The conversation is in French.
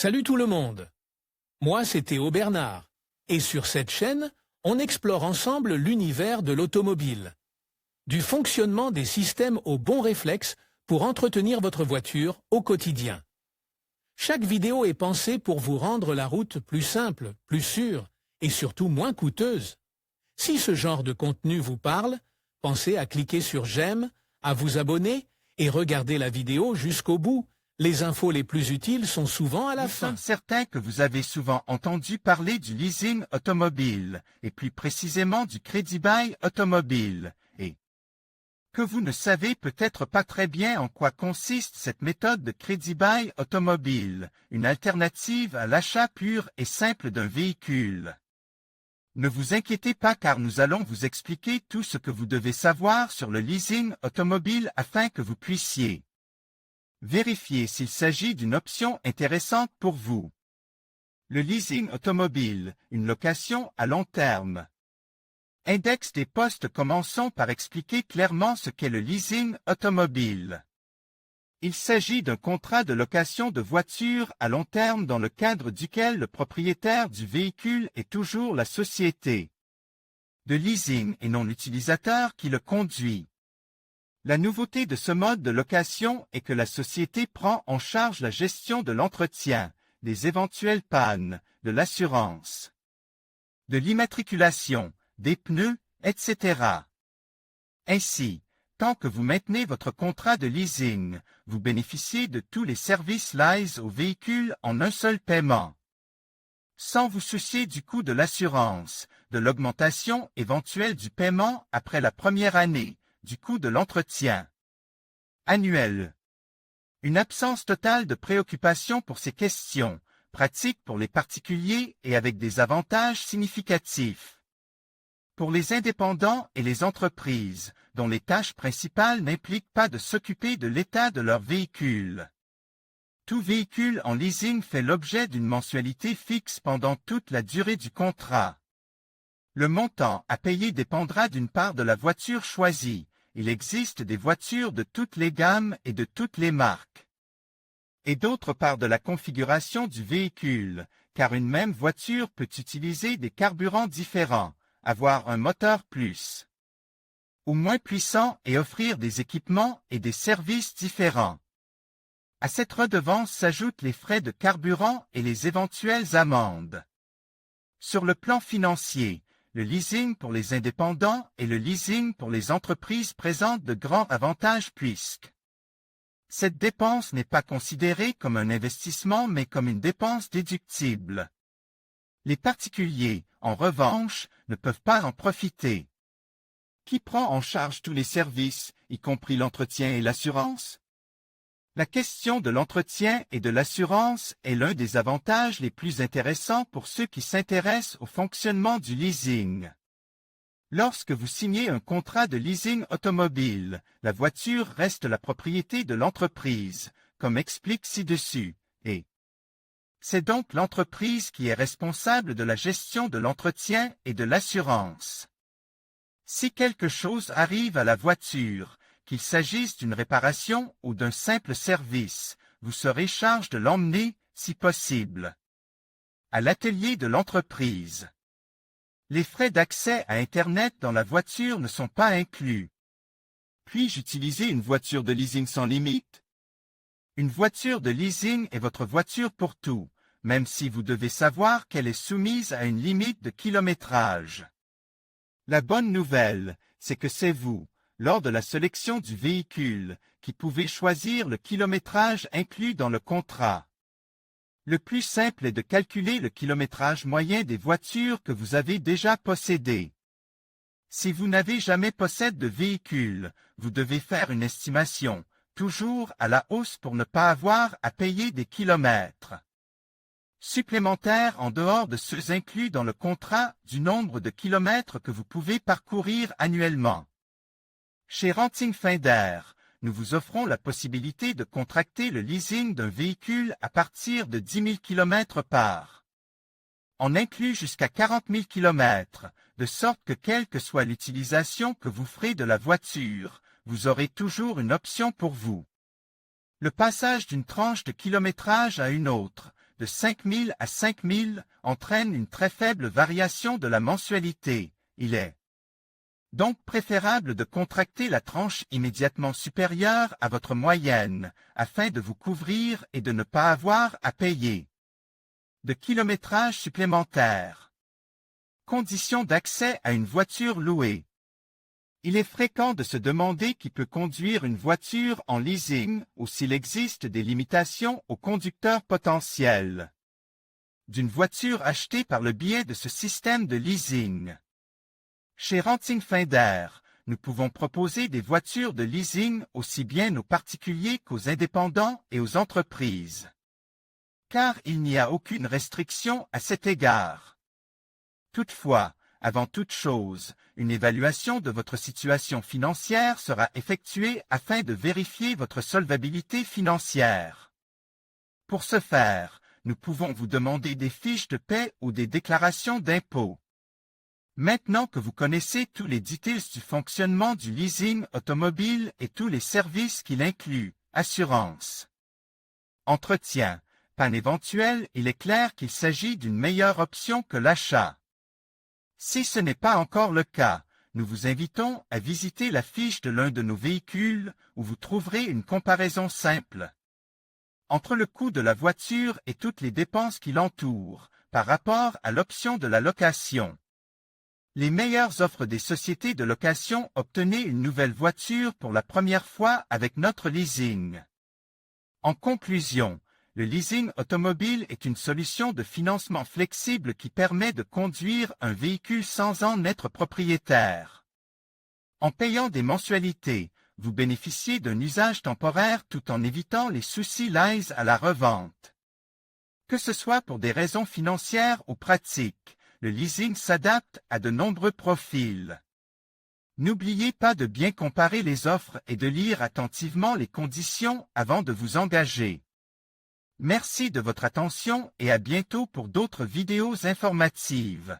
Salut tout le monde. Moi, c'est Théo Bernard. Et sur cette chaîne, on explore ensemble l'univers de l'automobile. Du fonctionnement des systèmes aux bons réflexes pour entretenir votre voiture au quotidien. Chaque vidéo est pensée pour vous rendre la route plus simple, plus sûre et surtout moins coûteuse. Si ce genre de contenu vous parle, pensez à cliquer sur j'aime, à vous abonner et regarder la vidéo jusqu'au bout. Les infos les plus utiles sont souvent à la fin. Nous sommes certains que vous avez souvent entendu parler du leasing automobile, et plus précisément du Crédit Bail automobile, et que vous ne savez peut-être pas très bien en quoi consiste cette méthode de Crédit Bail automobile, une alternative à l'achat pur et simple d'un véhicule. Ne vous inquiétez pas car nous allons vous expliquer tout ce que vous devez savoir sur le leasing automobile afin que vous puissiez vérifiez s'il s'agit d'une option intéressante pour vous. Le leasing automobile, une location à long terme. Index des postes. Commençons par expliquer clairement ce qu'est le leasing automobile. Il s'agit d'un contrat de location de voiture à long terme dans le cadre duquel le propriétaire du véhicule est toujours la société de leasing et non l'utilisateur qui le conduit. La nouveauté de ce mode de location est que la société prend en charge la gestion de l'entretien, des éventuelles pannes, de l'assurance, de l'immatriculation, des pneus, etc. Ainsi, tant que vous maintenez votre contrat de leasing, vous bénéficiez de tous les services liés au véhicule en un seul paiement. Sans vous soucier du coût de l'assurance, de l'augmentation éventuelle du paiement après la première année, du coût de l'entretien annuel. Une absence totale de préoccupation pour ces questions, pratique pour les particuliers et avec des avantages significatifs. Pour les indépendants et les entreprises, dont les tâches principales n'impliquent pas de s'occuper de l'état de leur véhicule. Tout véhicule en leasing fait l'objet d'une mensualité fixe pendant toute la durée du contrat. Le montant à payer dépendra d'une part de la voiture choisie. Il existe des voitures de toutes les gammes et de toutes les marques. Et d'autre part de la configuration du véhicule, car une même voiture peut utiliser des carburants différents, avoir un moteur plus ou moins puissant et offrir des équipements et des services différents. À cette redevance s'ajoutent les frais de carburant et les éventuelles amendes. Sur le plan financier, le leasing pour les indépendants et le leasing pour les entreprises présentent de grands avantages puisque cette dépense n'est pas considérée comme un investissement mais comme une dépense déductible. Les particuliers, en revanche, ne peuvent pas en profiter. Qui prend en charge tous les services, y compris l'entretien et l'assurance? La question de l'entretien et de l'assurance est l'un des avantages les plus intéressants pour ceux qui s'intéressent au fonctionnement du leasing. Lorsque vous signez un contrat de leasing automobile, la voiture reste la propriété de l'entreprise, comme explique ci-dessus, et c'est donc l'entreprise qui est responsable de la gestion de l'entretien et de l'assurance. Si quelque chose arrive à la voiture, qu'il s'agisse d'une réparation ou d'un simple service, vous serez chargé de l'emmener, si possible, à l'atelier de l'entreprise. Les frais d'accès à Internet dans la voiture ne sont pas inclus. Puis-je utiliser une voiture de leasing sans limite? Une voiture de leasing est votre voiture pour tout, même si vous devez savoir qu'elle est soumise à une limite de kilométrage. La bonne nouvelle, c'est que c'est vous, lors de la sélection du véhicule, qui pouvez choisir le kilométrage inclus dans le contrat. Le plus simple est de calculer le kilométrage moyen des voitures que vous avez déjà possédées. Si vous n'avez jamais possédé de véhicule, vous devez faire une estimation, toujours à la hausse pour ne pas avoir à payer des kilomètres supplémentaires en dehors de ceux inclus dans le contrat du nombre de kilomètres que vous pouvez parcourir annuellement. Chez Renting Finder, nous vous offrons la possibilité de contracter le leasing d'un véhicule à partir de 10 000 km par an inclut jusqu'à 40 000 km, de sorte que quelle que soit l'utilisation que vous ferez de la voiture, vous aurez toujours une option pour vous. Le passage d'une tranche de kilométrage à une autre, de 5 000 à 5 000 entraîne une très faible variation de la mensualité. Il est donc préférable de contracter la tranche immédiatement supérieure à votre moyenne, afin de vous couvrir et de ne pas avoir à payer de kilométrage supplémentaire. Conditions d'accès à une voiture louée. Il est fréquent de se demander qui peut conduire une voiture en leasing ou s'il existe des limitations aux conducteurs potentiels d'une voiture achetée par le biais de ce système de leasing. Chez Renting Finder, nous pouvons proposer des voitures de leasing aussi bien aux particuliers qu'aux indépendants et aux entreprises, car il n'y a aucune restriction à cet égard. Toutefois, avant toute chose, une évaluation de votre situation financière sera effectuée afin de vérifier votre solvabilité financière. Pour ce faire, nous pouvons vous demander des fiches de paie ou des déclarations d'impôts. Maintenant que vous connaissez tous les détails du fonctionnement du leasing automobile et tous les services qu'il inclut, assurance, entretien, panne éventuelle, il est clair qu'il s'agit d'une meilleure option que l'achat. Si ce n'est pas encore le cas, nous vous invitons à visiter la fiche de l'un de nos véhicules où vous trouverez une comparaison simple entre le coût de la voiture et toutes les dépenses qui l'entourent par rapport à l'option de la location. Les meilleures offres des sociétés de location. Obtenez une nouvelle voiture pour la première fois avec notre leasing. En conclusion, le leasing automobile est une solution de financement flexible qui permet de conduire un véhicule sans en être propriétaire. En payant des mensualités, vous bénéficiez d'un usage temporaire tout en évitant les soucis liés à la revente. Que ce soit pour des raisons financières ou pratiques, le leasing s'adapte à de nombreux profils. N'oubliez pas de bien comparer les offres et de lire attentivement les conditions avant de vous engager. Merci de votre attention et à bientôt pour d'autres vidéos informatives.